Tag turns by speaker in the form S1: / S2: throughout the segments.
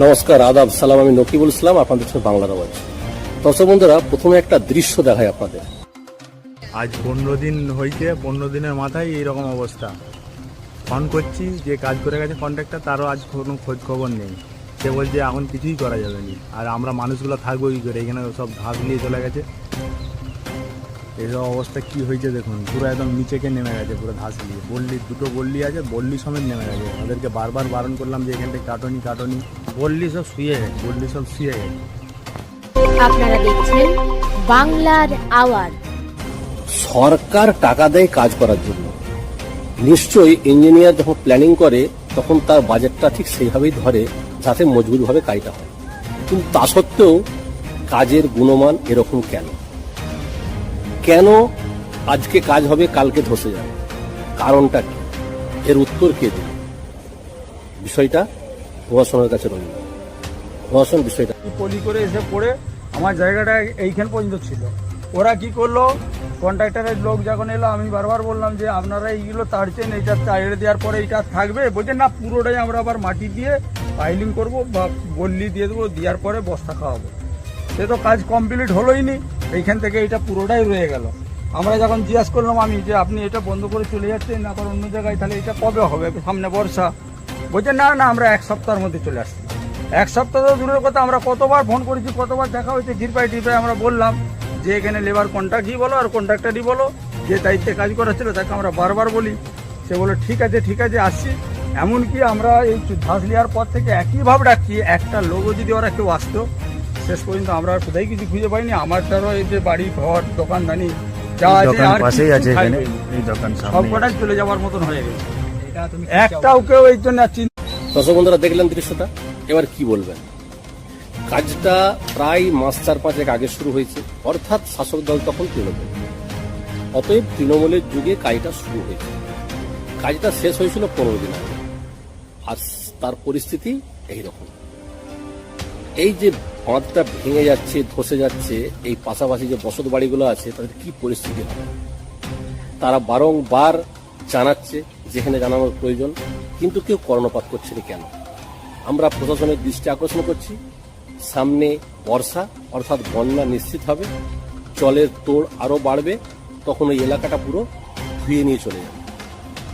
S1: নমস্কার, আদাব, সালাম। আমি নকিবুল ইসলাম, আপনাদের সাথে বাংলার আওয়াজ। দর্শক বন্ধুরা, প্রথমে একটা দৃশ্য দেখায় আপনাদের।
S2: আজ 15 দিন হয়েছে, 15 দিনের মাথায় এইরকম অবস্থা। ফোন করছি, যে কাজ করে গেছে কন্ট্রাক্টর, তারও আজ কোনো খোঁজ খবর নেই। সে বলছে এখন কিছুই করা যাবে না, আর আমরা মানুষগুলো থাকবো কি করে? এখানে সব ঘাস নিয়ে চলে গেছে। এইসব অবস্থা কি হয়েছে দেখুন, পুরো একদম নিচেকে নেমে গেছে, পুরো ঘাস নিয়ে। দুটো বল্লি আছে, বল্লি সমেত নেমে গেছে। ওদেরকে বারবার বারণ করলাম যে এখান থেকে কাটনি। বল্লি সব শুয়ে গেছে।
S3: আপনারা দেখছেন বাংলার আওয়াজ।
S1: সরকার টাকা দেয় কাজ করার জন্য। নিশ্চয়ই ইঞ্জিনিয়ার যখন প্ল্যানিং করে তখন তার বাজেটটা ঠিক সেইভাবেই ধরে, যাতে মজবুতভাবে কাজটা হয়। কিন্তু তা সত্ত্বেও কাজের গুণমান এরকম কেন আজকে কাজ হবে, কালকে ধসে যাবে? কারণটা কি? এর উত্তর কে দেবে? বিষয়টা প্রশাসনের কাছে রইল। প্রশাসন বিষয়টা
S4: পলি করে এসে পড়ে আমার জায়গাটা এইখান পর্যন্ত ছিল। ওরা কি করলো, কন্ট্রাক্টরের লোক যখন এলো, আমি বারবার বললাম যে আপনারা এইগুলো তাড়ছেন, এইটা চাইড়ে দেওয়ার পরে এইটা থাকবে। বলছে না, পুরোটাই আমরা আবার মাটি দিয়ে পাইলিং করব বা বল্লি দিয়ে দেবো, দেওয়ার পরে বস্তা খাওয়াবো। সে তো কাজ কমপ্লিট হলোই নি, এইখান থেকে এইটা পুরোটাই রয়ে গেল। আমরা যখন জিজ্ঞাসা করলাম আমি যে আপনি এটা বন্ধ করে চলে যাচ্ছেন আবার অন্য জায়গায়, তাহলে এটা কবে হবে? সামনে বর্ষা। বলছে না আমরা 1 সপ্তাহের মধ্যে চলে আসছি। 1 সপ্তাহ তো দূরের কথা, আমরা কতবার ফোন করেছি, কতবার দেখা হয়েছে, টিপাই আমরা বললাম যে এখানে লেবার কন্ট্রাক্টই বলো আর কন্ট্রাক্টরই বলো, যে দায়িত্বে কাজ করা ছিল তাকে আমরা বারবার বলি। সে বলে ঠিক আছে আসছি। এমনকি আমরা এই ধাস নেওয়ার পর থেকে একইভাবে ডাকছি, একটা লোকও যদি ওরা কেউ আসতো, শেষ পর্যন্ত আমরা কোথায় কিছু খুঁজে পাইনি। আমার তারও এই যে বাড়ি ঘর দোকানদানি যা আছে সব কটাই চলে যাওয়ার মতন হয়ে গেছে। একটাও কেউ এই জন্য
S1: দর্শক বন্ধুরা, দেখলেন দৃশ্যটা। এবার কি বলবেন? কাজটা প্রায় মাস 4-5 আগে শুরু হয়েছে, অর্থাৎ শাসক দল তখন তৃণমূল। অতএব তৃণমূলের যুগে কাজটা শুরু হয়েছে। কাজটা শেষ হয়েছিল 15 দিন আগে, আর তার পরিস্থিতি এইরকম। এই যে বাঁধটা ভেঙে যাচ্ছে, ধসে যাচ্ছে, এই পাশাপাশি যে বসত বাড়িগুলো আছে তাদের কি পরিস্থিতি হবে? তারা বারংবার জানাচ্ছে যেখানে জানানোর প্রয়োজন, কিন্তু কেউ কর্ণপাত করছে না। কেন? আমরা প্রশাসনের দৃষ্টি আকর্ষণ করছি, সামনে বর্ষা অর্থাৎ বন্যা নিশ্চিত হবে, জলের তোড় আরো বাড়বে, তখন ওই এলাকাটা পুরো ধুয়ে নিয়ে চলে যাবে।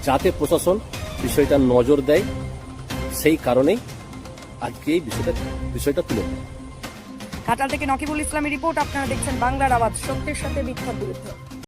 S1: যাতে প্রশাসন বিষয়টা নজর দেয়, সেই কারণেই আজকে এই বিষয়টা তুলে ধরা।
S5: ঘাটাল থেকে নকিবুল ইসলামের রিপোর্ট। আপনারা দেখছেন বাংলার আওয়াজ, সত্যের সাথে মিথ্যার বিরুদ্ধে।